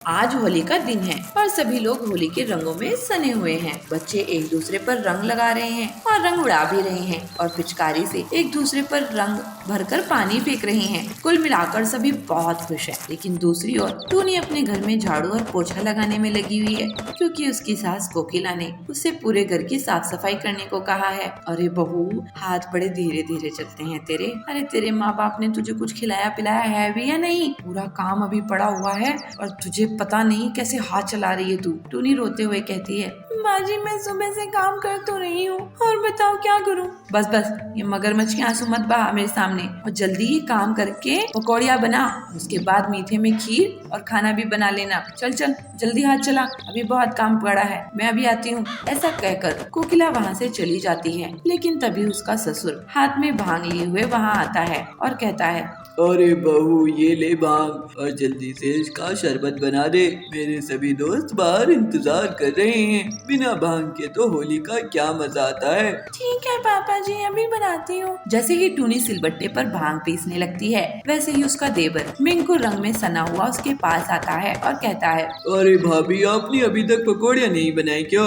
आज होली का दिन है और सभी लोग होली के रंगों में सने हुए हैं। बच्चे एक दूसरे पर रंग लगा रहे हैं और रंग उड़ा भी रहे हैं और पिचकारी से एक दूसरे पर रंग भरकर पानी फेंक रहे हैं। कुल मिलाकर सभी बहुत खुश हैं। लेकिन दूसरी ओर टूनी अपने घर में झाड़ू और पोछा लगाने में लगी हुई है, क्योंकि उसकी सास कोकिला ने उससे पूरे घर की साफ सफाई करने को कहा है। अरे बहू, हाथ बड़े धीरे धीरे चलते हैं तेरे। अरे तेरे माँ बाप ने तुझे कुछ खिलाया पिलाया है भी या नहीं? पूरा काम अभी पड़ा हुआ है और तुझे पता नहीं कैसे हाथ चला रही है तू। टूनी रोते हुए कहती है, माँ जी, मैं सुबह से काम कर तो रही हूँ और बताओ क्या करूँ। बस बस, ये मगरमच्छ के आंसू मत बहा मेरे सामने और जल्दी ये काम करके पकौड़िया बना। उसके बाद मीठे में खीर और खाना भी बना लेना। चल चल जल्दी हाथ चला, अभी बहुत काम पड़ा है, मैं अभी आती हूँ। ऐसा कहकर कोकिला वहाँ से चली जाती है। लेकिन तभी उसका ससुर हाथ में भांग लिए हुए वहाँ आता है और कहता है, अरे बहू, ये ले भांग और जल्दी से इसका शरबत बना दे। मेरे सभी दोस्त बाहर इंतजार कर रहे हैं। बिना भांग के तो होली का क्या मजा आता है। ठीक है पापा जी, अभी बनाती हूँ। जैसे ही टूनी सिलबट्टे पर भांग पीसने लगती है, वैसे ही उसका देवर मिंकू रंग में सना हुआ उसके पास आता है और कहता है, अरे भाभी, आपने अभी तक पकौड़ियाँ नहीं बनाई क्या?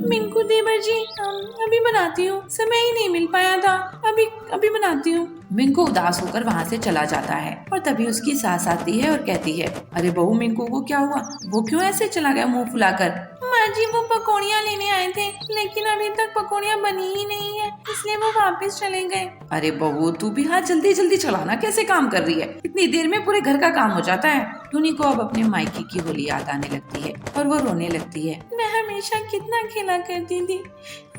मिंकू देवर जी, अभी बनाती हूँ, समय ही नहीं मिल पाया था। अभी बनाती हूँ। मिंकू उदास होकर वहाँ से चला जाता है और तभी उसकी सास आती है और कहती है, अरे बहू, मिंकू को क्या हुआ? वो क्यों ऐसे चला गया मुंह फुलाकर? माँ जी, वो पकौड़ियाँ लेने आए थे, लेकिन अभी तक पकौड़ियाँ बनी ही नहीं है, इसलिए वो वापस चले गए। अरे बहू, तू भी हाथ जल्दी जल्दी चलाना, कैसे काम कर रही है? इतनी देर में पूरे घर का काम हो जाता है। टूनी को अब अपने मायके की होली याद आने लगती है और वो रोने लगती है। मैं हमेशा कितना खेला करती थी,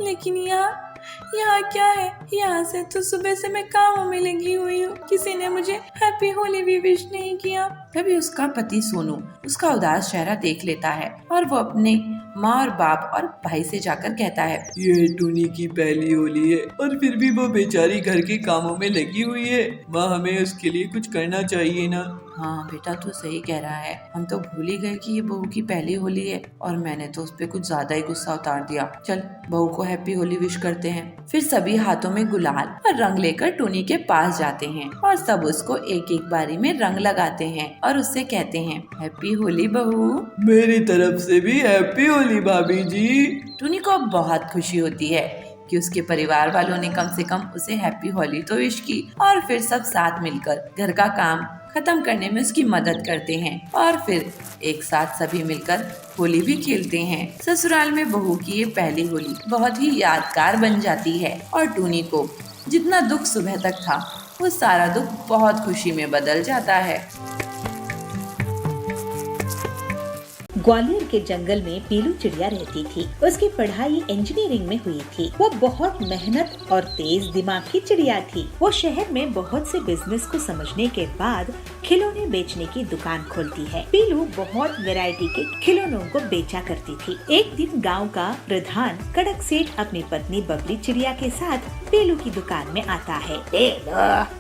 लेकिन यहाँ क्या है? यहाँ से तो सुबह से मैं कामों में लगी हुई हूँ, किसी ने मुझे हैप्पी होली भी विश नहीं किया। तभी उसका पति सोनू उसका उदास चेहरा देख लेता है और वो अपने माँ और बाप और भाई से जाकर कहता है, ये टूनी की पहली होली है और फिर भी वो बेचारी घर के कामों में लगी हुई है। माँ, हमें उसके लिए कुछ करना चाहिए ना। हाँ बेटा, तू सही कह रहा है। हम तो भूल ही गए कि ये बहू की पहली होली है और मैंने तो उस पे कुछ ज्यादा ही गुस्सा उतार दिया। चल बहू को हैप्पी होली विश करते हैं। फिर सभी हाथों में गुलाल और रंग लेकर टूनी के पास जाते हैं और सब उसको एक एक बारी में रंग लगाते हैं और उससे कहते हैं, हैप्पी होली बहू। मेरी तरफ से भी हैप्पी होली भाभी जी। टूनी को अब बहुत खुशी होती है कि उसके परिवार वालों ने कम से कम उसे हैप्पी होली तो विश की और फिर सब साथ मिलकर घर का काम खत्म करने में उसकी मदद करते हैं और फिर एक साथ सभी मिलकर होली भी खेलते हैं। ससुराल में बहू की ये पहली होली बहुत ही यादगार बन जाती है और टूनी को जितना दुख सुबह तक था, वो सारा दुख बहुत खुशी में बदल जाता है। ग्वालियर के जंगल में पीलू चिड़िया रहती थी। उसकी पढ़ाई इंजीनियरिंग में हुई थी। वो बहुत मेहनत और तेज दिमाग की चिड़िया थी। वो शहर में बहुत से बिजनेस को समझने के बाद खिलौने बेचने की दुकान खोलती है। पीलू बहुत वैरायटी के खिलौनों को बेचा करती थी। एक दिन गांव का प्रधान कड़क सेठ अपनी पत्नी बबली चिड़िया के साथ पीलू की दुकान में आता है। पीलू,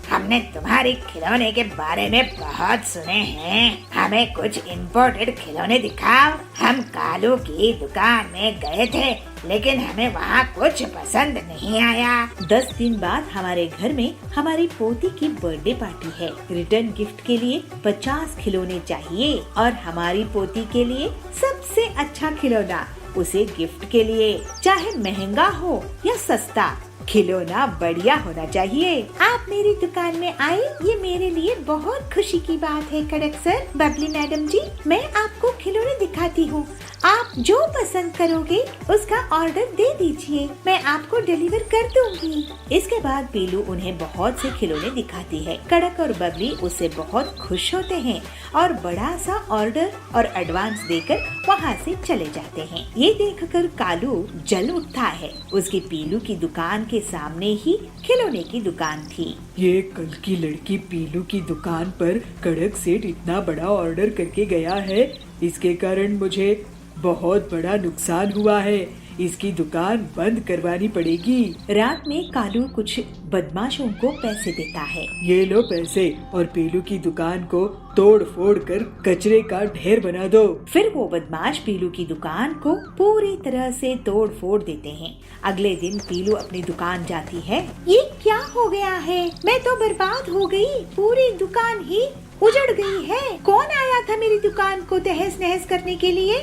हमने तुम्हारे खिलौने के बारे में बहुत सुने हैं। हमें कुछ इम्पोर्टेड खिलौने दिखाओ। हम कालू की दुकान में गए थे, लेकिन हमें वहाँ कुछ पसंद नहीं आया। 10 दिन बाद हमारे घर में हमारी पोती की बर्थडे पार्टी है। रिटर्न गिफ्ट के लिए 50 खिलौने चाहिए और हमारी पोती के लिए सबसे अच्छा खिलौना उसे गिफ्ट के लिए, चाहे महंगा हो या सस्ता, खिलौना बढ़िया होना चाहिए। आप मेरी दुकान में आए, ये मेरे लिए बहुत खुशी की बात है कड़क सर। बबली मैडम जी, मैं आपको खिलौने दिखाती हूँ। आप जो पसंद करोगे उसका ऑर्डर दे दीजिए, मैं आपको डिलीवर कर दूंगी। इसके बाद पीलू उन्हें बहुत से खिलौने दिखाती है। कड़क और बबली उससे बहुत खुश होते हैं और बड़ा सा ऑर्डर और एडवांस देकर वहाँ से चले जाते हैं। ये देखकर कालू जल उठता है। उसकी पीलू की दुकान के सामने ही खिलौने की दुकान थी। ये कल की लड़की पीलू की दुकान पर कड़क सेठ इतना बड़ा ऑर्डर करके गया है, इसके कारण मुझे बहुत बड़ा नुकसान हुआ है। इसकी दुकान बंद करवानी पड़ेगी। रात में कालू कुछ बदमाशों को पैसे देता है। ये लो पैसे और पीलू की दुकान को तोड़ फोड़ कर कचरे का ढेर बना दो। फिर वो बदमाश पीलू की दुकान को पूरी तरह से तोड़ फोड़ देते हैं। अगले दिन पीलू अपनी दुकान जाती है। ये क्या हो गया है? मैं तो बर्बाद हो गई, पूरी दुकान ही उजड़ गई है। कौन आया था मेरी दुकान को तहस नहस करने के लिए?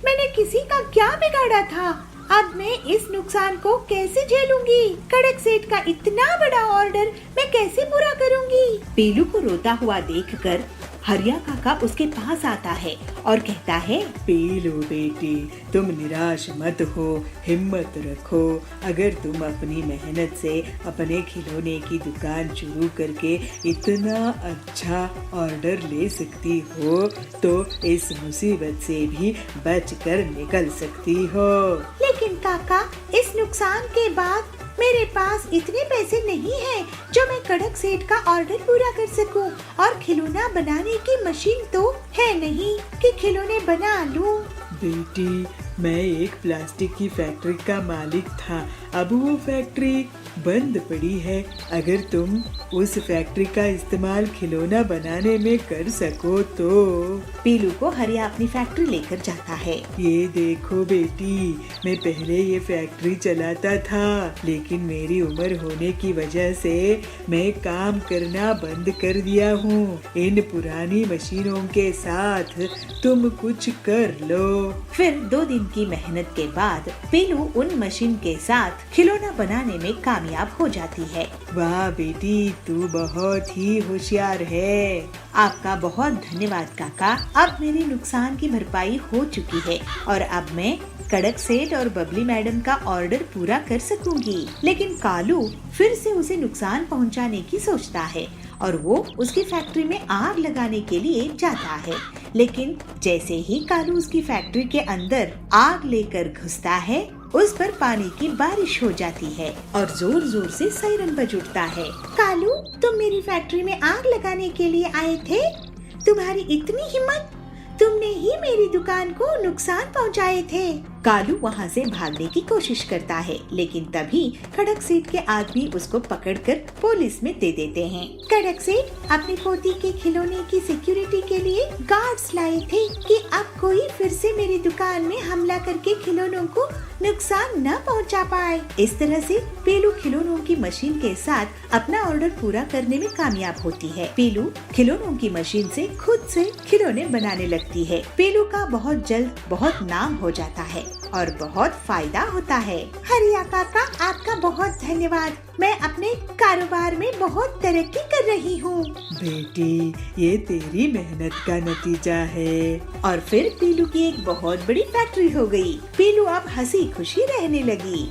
मैंने किसी का क्या बिगाड़ा था? अब मैं इस नुकसान को कैसे झेलूंगी? कड़क सेठ का इतना बड़ा ऑर्डर मैं कैसे पूरा करूंगी? पीलू को रोता हुआ देखकर हरिया काका उसके पास आता है और कहता है, पीलू बेटी, तुम निराश मत हो, हिम्मत रखो। अगर तुम अपनी मेहनत से अपने खिलौने की दुकान शुरू करके इतना अच्छा ऑर्डर ले सकती हो तो इस मुसीबत से भी बचकर निकल सकती हो। लेकिन काका, इस नुकसान के बाद मेरे पास इतने पैसे नहीं हैं जो मैं कड़क सेठ का ऑर्डर पूरा कर सकूं, और खिलौना बनाने की मशीन तो है नहीं कि खिलौने बना लूं। बेटी, मैं एक प्लास्टिक की फैक्ट्री का मालिक था, अब वो फैक्ट्री बंद पड़ी है। अगर तुम उस फैक्ट्री का इस्तेमाल खिलौना बनाने में कर सको तो। पीलू को हरिया अपनी फैक्ट्री लेकर जाता है। ये देखो बेटी, मैं पहले ये फैक्ट्री चलाता था, लेकिन मेरी उम्र होने की वजह से मैं काम करना बंद कर दिया हूँ। इन पुरानी मशीनों के साथ तुम कुछ कर लो। फिर 2 दिन की मेहनत के बाद पीलू उन मशीन के साथ खिलौना बनाने में कामयाब हो जाती है। वाह बेटी, तू बहुत ही होशियार है। आपका बहुत धन्यवाद काका। अब मेरे नुकसान की भरपाई हो चुकी है और अब मैं कड़क सेठ और बबली मैडम का ऑर्डर पूरा कर सकूंगी। लेकिन कालू फिर से उसे नुकसान पहुंचाने की सोचता है और वो उसकी फैक्ट्री में आग लगाने के लिए जाता है। लेकिन जैसे ही कालू उसकी फैक्ट्री के अंदर आग लेकर घुसता है, उस पर पानी की बारिश हो जाती है और जोर जोर से सायरन बज उठता है। कालू, तुम मेरी फैक्ट्री में आग लगाने के लिए आए थे? तुम्हारी इतनी हिम्मत! तुमने ही मेरी दुकान को नुकसान पहुंचाए थे। कालू वहाँ से भागने की कोशिश करता है, लेकिन तभी कड़क सेठ के आदमी उसको पकड़कर पुलिस में दे देते हैं। कड़क सेठ अपनी पोती के खिलौने की सिक्योरिटी के लिए गार्ड्स लाए थे कि अब कोई फिर से मेरी दुकान में हमला करके खिलौनों को नुकसान न पहुंचा पाए। इस तरह से पीलू खिलौनों की मशीन के साथ अपना ऑर्डर पूरा करने में कामयाब होती है। पीलू खिलौनों की मशीन से खुद से खिलौने बनाने लगती है। पीलू का बहुत जल्द बहुत नाम हो जाता है और बहुत फायदा होता है। हरिया काका, आपका बहुत धन्यवाद। मैं अपने कारोबार में बहुत तरक्की कर रही हूँ। बेटी, ये तेरी मेहनत का नतीजा है। और फिर पीलू की एक बहुत बड़ी फैक्ट्री हो गई। पीलू अब हंसी खुशी रहने लगी।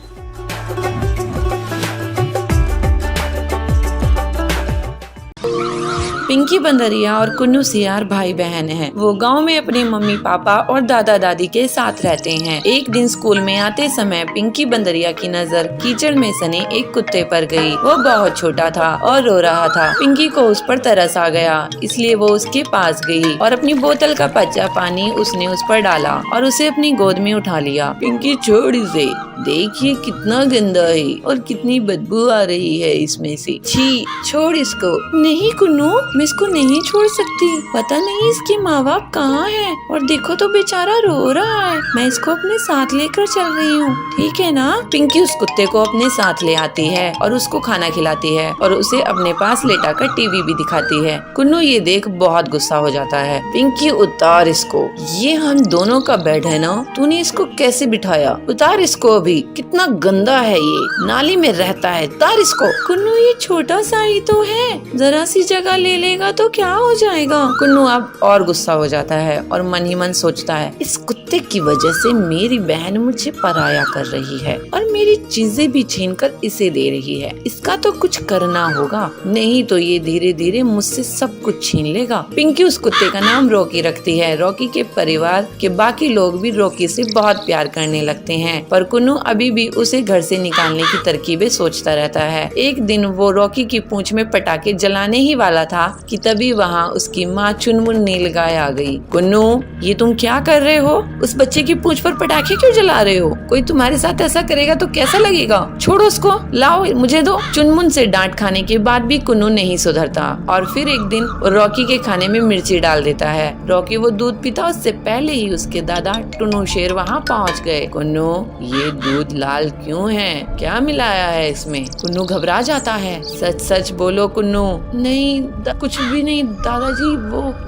पिंकी बंदरिया और कुन्नू सियार भाई बहन हैं। वो गांव में अपने मम्मी पापा और दादा दादी के साथ रहते हैं। एक दिन स्कूल में आते समय पिंकी बंदरिया की नजर कीचड़ में सने एक कुत्ते पर गई। वो बहुत छोटा था और रो रहा था। पिंकी को उस पर तरस आ गया, इसलिए वो उसके पास गई और अपनी बोतल का कच्चा पानी उसने उस पर डाला और उसे अपनी गोद में उठा लिया। पिंकी, छोड़ इसे, देखिए कितना गंदा है और कितनी बदबू आ रही है इसमें से। छी, छोड़ इसको। नहीं कुन्नू, मैं इसको नहीं छोड़ सकती। पता नहीं इसके माँ बाप कहाँ हैं और देखो तो बेचारा रो रहा है। मैं इसको अपने साथ लेकर चल रही हूँ, ठीक है ना? पिंकी उस कुत्ते को अपने साथ ले आती है और उसको खाना खिलाती है और उसे अपने पास लेटाकर टीवी भी दिखाती है। कुन्नू ये देख बहुत गुस्सा हो जाता है। पिंकी, उतार इसको, ये हम दोनों का बेड है ना, तूने इसको कैसे बिठाया? उतार इसको, अभी कितना गंदा है ये, नाली में रहता है, उतार इसको। कुन्नू, ये छोटा सा ही तो है, जरा सी जगह ले लेगा तो क्या हो जाएगा? कुन्नू अब और गुस्सा हो जाता है और मन ही मन सोचता है, इस कुत्ते की वजह से मेरी बहन मुझे पराया कर रही है और मेरी चीजें भी छीन कर इसे दे रही है। इसका तो कुछ करना होगा, नहीं तो ये धीरे धीरे मुझसे सब कुछ छीन लेगा। पिंकी उस कुत्ते का नाम रॉकी रखती है। रॉकी के परिवार के बाकी लोग भी रॉकी से बहुत प्यार करने लगते हैं, पर कुन्नू अभी भी उसे घर से निकालने की तरकीबें सोचता रहता है। एक दिन वो रॉकी की पूंछ में पटाखे जलाने ही वाला था कि तभी वहाँ उसकी माँ चुनमुन नीलगाय आ गई। कुन्नू, ये तुम क्या कर रहे हो? उस बच्चे की पूंछ पर पटाखे क्यों जला रहे हो? कोई तुम्हारे साथ ऐसा करेगा तो कैसा लगेगा? छोड़ो उसको, लाओ मुझे दो। चुनमुन से डांट खाने के बाद भी कुन्नू नहीं सुधरता और फिर एक दिन रॉकी के खाने में मिर्ची डाल देता है। रॉकी वो दूध पीता उससे पहले ही उसके दादा टुन्नू शेर वहाँ पहुँच गए। कुन्नू, ये दूध लाल क्यों है? क्या मिलाया है इसमें? कुन्नू घबरा जाता है। सच सच बोलो कुन्नू। नहीं, कुछ कुछ भी नहीं दादाजी,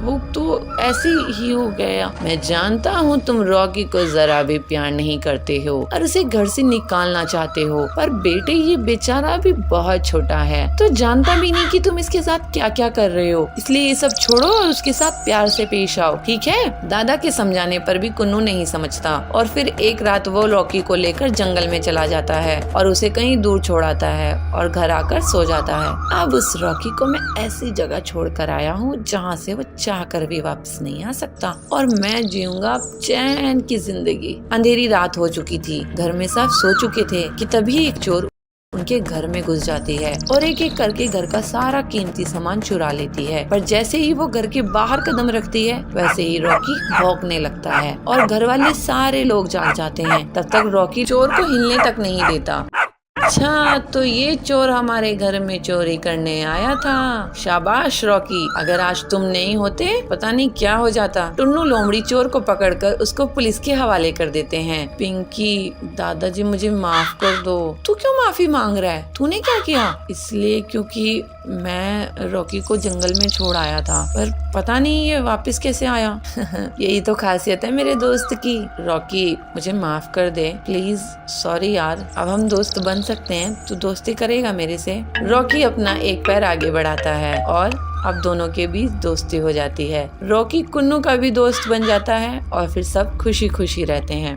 वो तो ऐसे ही हो गया। मैं जानता हूँ तुम रॉकी को जरा भी प्यार नहीं करते हो और उसे घर से निकालना चाहते हो, पर बेटे ये बेचारा भी बहुत छोटा है, तो जानता भी नहीं कि तुम इसके साथ क्या क्या कर रहे हो, इसलिए ये सब छोड़ो और उसके साथ प्यार से पेश आओ, ठीक है। दादा के समझाने पर भी कुन्नू नहीं समझता और फिर एक रात वो रॉकी को लेकर जंगल में चला जाता है और उसे कहीं दूर छोड़ाता है और घर आकर सो जाता है। अब उस रॉकी को मैं ऐसी जगह छोड़ कर आया हूँ जहाँ से वो चाह कर भी वापस नहीं आ सकता और मैं जीऊंगा चैन की जिंदगी। अंधेरी रात हो चुकी थी, घर में सब सो चुके थे कि तभी एक चोर उनके घर में घुस जाती है और एक एक करके घर का सारा कीमती सामान चुरा लेती है। पर जैसे ही वो घर के बाहर कदम रखती है वैसे ही रॉकी भौंकने लगता है और घर वाले सारे लोग जाग जाते हैं। तब तक रॉकी चोर को हिलने तक नहीं देता। अच्छा, तो ये चोर हमारे घर में चोरी करने आया था। शाबाश रॉकी, अगर आज तुम नहीं होते पता नहीं क्या हो जाता। टुन्नू लोमड़ी चोर को पकड़कर उसको पुलिस के हवाले कर देते हैं। पिंकी, दादाजी मुझे माफ कर दो। तू क्यों माफी मांग रहा है? तूने क्या किया? इसलिए क्योंकि मैं रॉकी को जंगल में छोड़ आया था, पर पता नहीं ये वापस कैसे आया। यही तो खासियत है मेरे दोस्त की। रॉकी मुझे माफ कर दे प्लीज। सॉरी यार, अब हम दोस्त बन सकते हैं, तू दोस्ती करेगा मेरे से? रॉकी अपना एक पैर आगे बढ़ाता है और अब दोनों के बीच दोस्ती हो जाती है। रॉकी कुन्नू का भी दोस्त बन जाता है और फिर सब खुशी खुशी रहते हैं।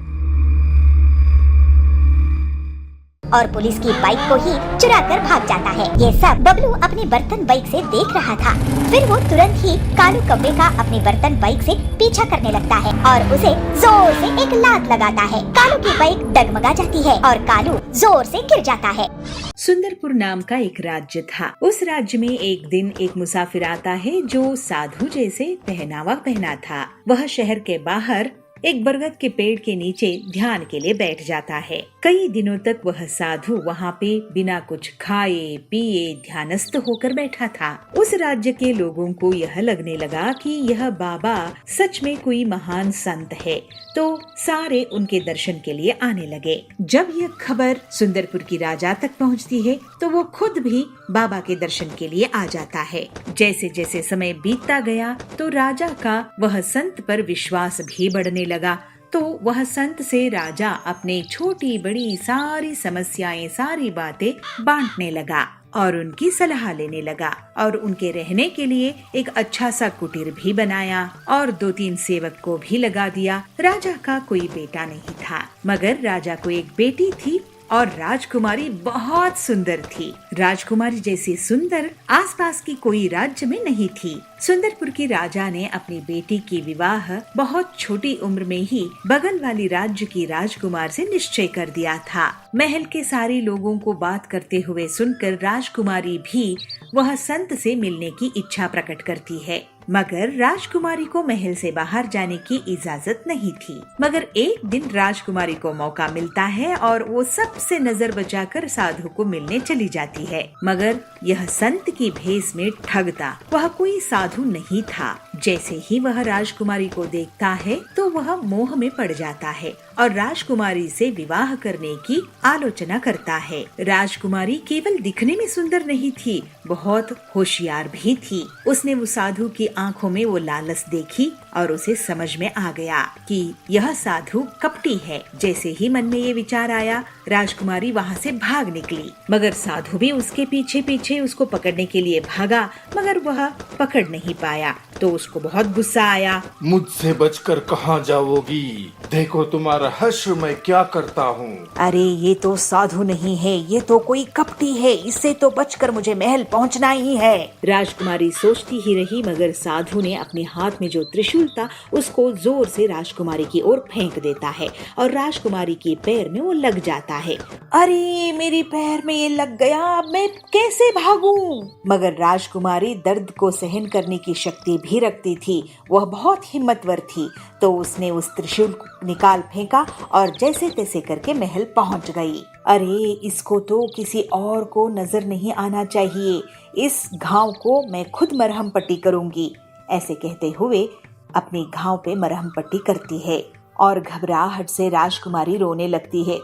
और पुलिस की बाइक को ही चुरा कर भाग जाता है। ये सब बबलू अपनी बर्तन बाइक से देख रहा था। फिर वो तुरंत ही कालू कौवे का अपनी बर्तन बाइक से पीछा करने लगता है और उसे जोर से एक लात लगाता है। कालू की बाइक डगमगा जाती है और कालू जोर से गिर जाता है। सुंदरपुर नाम का एक राज्य था। उस राज्य में एक दिन एक मुसाफिर आता है जो साधु जैसे पहनावा पहना था। वह शहर के बाहर एक बरगद के पेड़ के नीचे ध्यान के लिए बैठ जाता है। कई दिनों तक वह साधु वहाँ पे बिना कुछ खाए पिए ध्यानस्थ होकर बैठा था। उस राज्य के लोगों को यह लगने लगा कि यह बाबा सच में कोई महान संत है, तो सारे उनके दर्शन के लिए आने लगे। जब यह खबर सुंदरपुर की राजा तक पहुँचती है तो वो खुद भी बाबा के दर्शन के लिए आ जाता है। जैसे जैसे समय बीतता गया तो राजा का वह संत पर विश्वास भी बढ़ने लगा। तो वह संत से राजा अपने छोटी बड़ी सारी समस्याएं, सारी बातें बांटने लगा और उनकी सलाह लेने लगा और उनके रहने के लिए एक अच्छा सा कुटीर भी बनाया और 2-3 सेवक को भी लगा दिया। राजा का कोई बेटा नहीं था, मगर राजा को एक बेटी थी और राजकुमारी बहुत सुंदर थी। राजकुमारी जैसी सुंदर आसपास की कोई राज्य में नहीं थी। सुंदरपुर की राजा ने अपनी बेटी की विवाह बहुत छोटी उम्र में ही बगल वाली राज्य की राजकुमार से निश्चय कर दिया था। महल के सारे लोगों को बात करते हुए सुनकर राजकुमारी भी वह संत से मिलने की इच्छा प्रकट करती है, मगर राजकुमारी को महल से बाहर जाने की इजाजत नहीं थी। मगर एक दिन राजकुमारी को मौका मिलता है और वो सबसे नजर बचाकर साधु को मिलने चली जाती है, मगर यह संत की भेष में ठगता वह कोई साधु नहीं था। जैसे ही वह राजकुमारी को देखता है तो वह मोह में पड़ जाता है और राजकुमारी से विवाह करने की आलोचना करता है। राजकुमारी केवल दिखने में सुंदर नहीं थी, बहुत होशियार भी थी। उसने वो साधु की आंखों में वो लालच देखी और उसे समझ में आ गया कि यह साधु कपटी है। जैसे ही मन में ये विचार आया, राजकुमारी वहाँ से भाग निकली, मगर साधु भी उसके पीछे पीछे उसको पकड़ने के लिए भागा, मगर वह पकड़ नहीं पाया। तो उसको बहुत गुस्सा आया। मुझसे बचकर कहाँ जाओगी? देखो तुम्हारा हश्र मैं क्या करता हूँ। अरे ये तो साधु नहीं है, ये तो कोई कपटी है, इससे तो बचकर मुझे महल पहुँचना ही है। राजकुमारी सोचती ही रही, मगर साधु ने अपने हाथ में जो त्रिशूल था उसको जोर से राजकुमारी की ओर फेंक देता है और राजकुमारी के पैर में वो लग जाता है। अरे मेरे पैर में ये लग गया, अब मैं कैसे भागूं? मगर राजकुमारी दर्द को सहन करने की शक्ति भी रखती थी, वह बहुत हिम्मतवर थी। तो उसने उस त्रिशूल को निकाल फेंका और जैसे तैसे करके महल पहुंच गई। अरे इसको तो किसी और को नजर नहीं आना चाहिए, इस घाव को मैं खुद मरहम पट्टी करूंगी। ऐसे कहते हुए अपनी घाव पे मरहम पट्टी करती है और घबराहट से राजकुमारी रोने लगती है।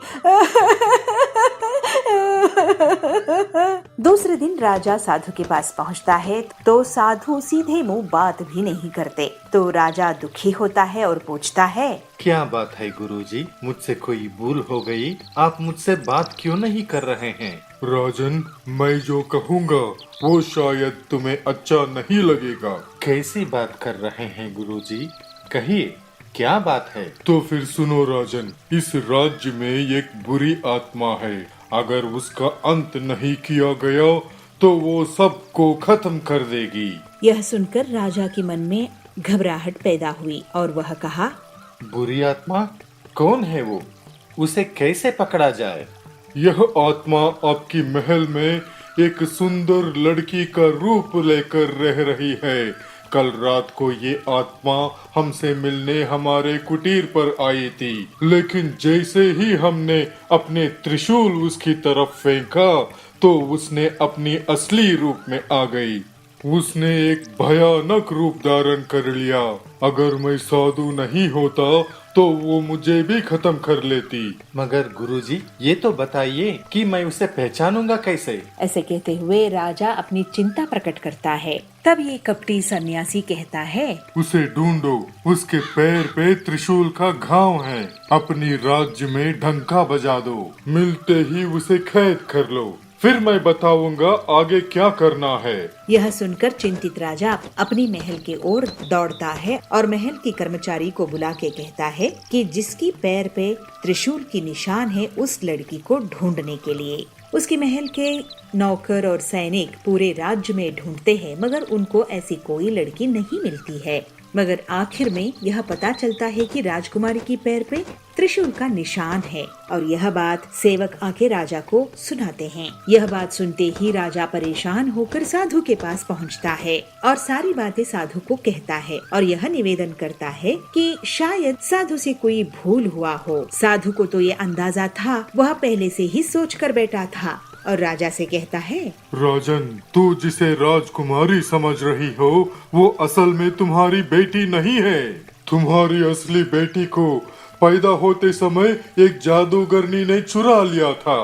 दूसरे दिन राजा साधु के पास पहुंचता है तो साधु सीधे मुंह बात भी नहीं करते। तो राजा दुखी होता है और पूछता है, क्या बात है गुरुजी, मुझसे कोई भूल हो गई? आप मुझसे बात क्यों नहीं कर रहे हैं? राजन, मैं जो कहूँगा वो शायद तुम्हें अच्छा नहीं लगेगा। कैसी बात कर रहे हैं गुरुजी, कहिए क्या बात है? तो फिर सुनो राजन, इस राज्य में एक बुरी आत्मा है। अगर उसका अंत नहीं किया गया तो वो सबको खत्म कर देगी। यह सुनकर राजा के मन में घबराहट पैदा हुई और वह कहा, बुरी आत्मा कौन है वो? उसे कैसे पकड़ा जाए? यह आत्मा आपकी महल में एक सुंदर लड़की का रूप लेकर रह रही है। कल रात को ये आत्मा हमसे मिलने हमारे कुटीर पर आई थी, लेकिन जैसे ही हमने अपने त्रिशूल उसकी तरफ फेंका तो उसने अपनी असली रूप में आ गई। उसने एक भयानक रूप धारण कर लिया। अगर मैं साधु नहीं होता तो वो मुझे भी खत्म कर लेती। मगर गुरुजी, ये तो बताइए कि मैं उसे पहचानूंगा कैसे? ऐसे कहते हुए राजा अपनी चिंता प्रकट करता है। तब ये कपटी सन्यासी कहता है, उसे ढूंढो, उसके पैर पे त्रिशूल का घाव है। अपनी राज्य में डंका बजा दो, मिलते ही उसे कैद कर लो, फिर मैं बताऊंगा आगे क्या करना है। यह सुनकर चिंतित राजा अपनी महल के ओर दौड़ता है और महल के कर्मचारी को बुला के कहता है कि जिसकी पैर पे त्रिशूल की निशान है उस लड़की को ढूंढने के लिए। उसके महल के नौकर और सैनिक पूरे राज्य में ढूंढते हैं मगर उनको ऐसी कोई लड़की नहीं मिलती है। मगर आखिर में यह पता चलता है कि राजकुमारी की पैर पे त्रिशूल का निशान है और यह बात सेवक आके राजा को सुनाते हैं। यह बात सुनते ही राजा परेशान होकर साधु के पास पहुंचता है और सारी बातें साधु को कहता है और यह निवेदन करता है कि शायद साधु से कोई भूल हुआ हो। साधु को तो ये अंदाजा था, वह पहले से ही सोच कर बैठा था और राजा से कहता है, राजन, तू जिसे राजकुमारी समझ रही हो वो असल में तुम्हारी बेटी नहीं है। तुम्हारी असली बेटी को पैदा होते समय एक जादूगरनी ने चुरा लिया था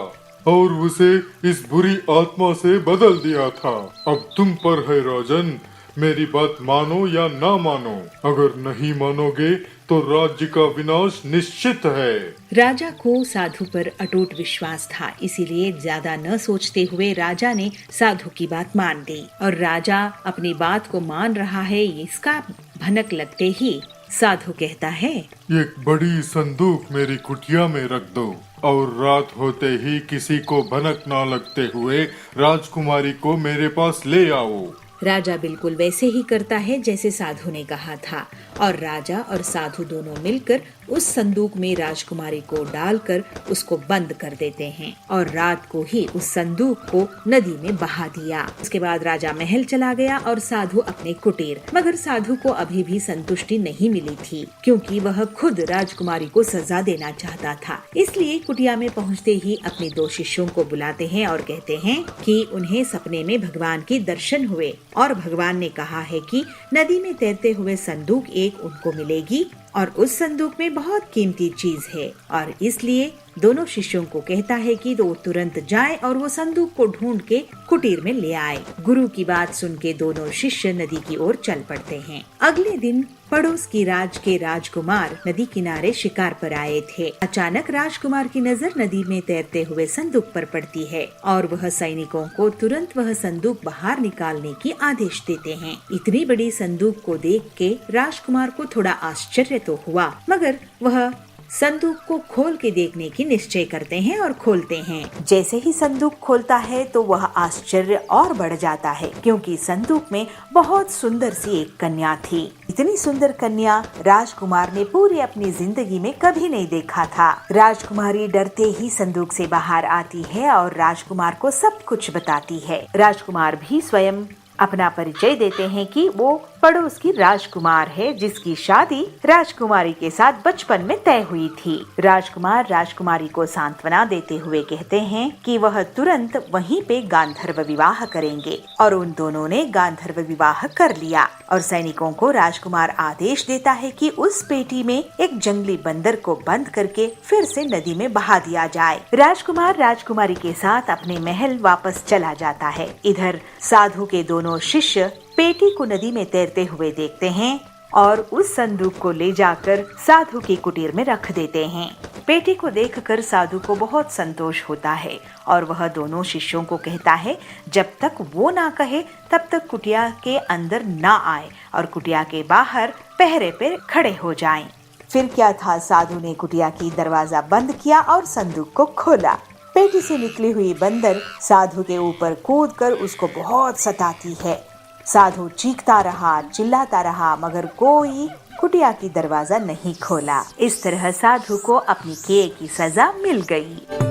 और उसे इस बुरी आत्मा से बदल दिया था। अब तुम पर है राजन, मेरी बात मानो या ना मानो। अगर नहीं मानोगे तो राज्य का विनाश निश्चित है। राजा को साधु पर अटूट विश्वास था, इसीलिए ज्यादा न सोचते हुए राजा ने साधु की बात मान ली और राजा अपनी बात को मान रहा है इसका भनक लगते ही साधु कहता है, एक बड़ी संदूक मेरी कुटिया में रख दो और रात होते ही किसी को भनक ना लगते हुए राजकुमारी को मेरे पास ले आओ। राजा बिल्कुल वैसे ही करता है जैसे साधु ने कहा था और राजा और साधु दोनों मिलकर उस संदूक में राजकुमारी को डालकर उसको बंद कर देते हैं और रात को ही उस संदूक को नदी में बहा दिया। उसके बाद राजा महल चला गया और साधु अपने कुटीर। मगर साधु को अभी भी संतुष्टि नहीं मिली थी क्योंकि वह खुद राजकुमारी को सजा देना चाहता था। इसलिए कुटिया में पहुँचते ही अपने 2 शिष्यों को बुलाते हैं और कहते हैं कि उन्हें सपने में भगवान के दर्शन हुए और भगवान ने कहा है कि नदी में तैरते हुए संदूक एक उनको मिलेगी और उस संदूक में बहुत कीमती चीज है और इसलिए दोनों शिष्यों को कहता है कि वो तुरंत जाए और वो संदूक को ढूंढ के कुटीर में ले आए। गुरु की बात सुन के दोनों शिष्य नदी की ओर चल पड़ते हैं। अगले दिन पड़ोस की राज के राजकुमार नदी किनारे शिकार पर आए थे। अचानक राजकुमार की नजर नदी में तैरते हुए संदूक पर पड़ती है और वह सैनिकों को तुरंत वह संदूक बाहर निकालने की आदेश देते हैं। इतनी बड़ी संदूक को देख के राजकुमार को थोड़ा आश्चर्य तो हुआ मगर वह संदूक को खोल के देखने की निश्चय करते हैं और खोलते हैं। जैसे ही संदूक खोलता है तो वह आश्चर्य और बढ़ जाता है क्योंकि संदूक में बहुत सुंदर सी एक कन्या थी। इतनी सुंदर कन्या राजकुमार ने पूरी अपनी जिंदगी में कभी नहीं देखा था। राजकुमारी डरते ही संदूक से बाहर आती है और राजकुमार को सब कुछ बताती है। राजकुमार भी स्वयं अपना परिचय देते हैं कि वो पड़ोस की राजकुमार है, जिसकी शादी राजकुमारी के साथ बचपन में तय हुई थी। राजकुमार राजकुमारी को सांत्वना देते हुए कहते हैं कि वह तुरंत वहीं पे गांधर्व विवाह करेंगे और उन दोनों ने गांधर्व विवाह कर लिया। और सैनिकों को राजकुमार आदेश देता है कि उस पेटी में एक जंगली बंदर को बंद करके फिर से नदी में बहा दिया जाए। राजकुमार राजकुमारी के साथ अपने महल वापस चला जाता है। इधर साधु के दोनों शिष्य पेटी को नदी में तैरते हुए देखते हैं और उस संदूक को ले जाकर साधु की कुटीर में रख देते हैं। पेटी को देखकर साधु को बहुत संतोष होता है और वह दोनों शिष्यों को कहता है जब तक वो ना कहे तब तक कुटिया के अंदर ना आए और कुटिया के बाहर पहरे पे खड़े हो जाएं। फिर क्या था, साधु ने कुटिया की दरवाजा बंद किया और संदूक को खोला। पेटी से निकली हुई बंदर साधु के ऊपर कूदकर उसको बहुत सताती है। साधु चीखता रहा, चिल्लाता रहा, मगर कोई कुटिया की दरवाजा नहीं खोला। इस तरह साधु को अपनी किए की सजा मिल गई।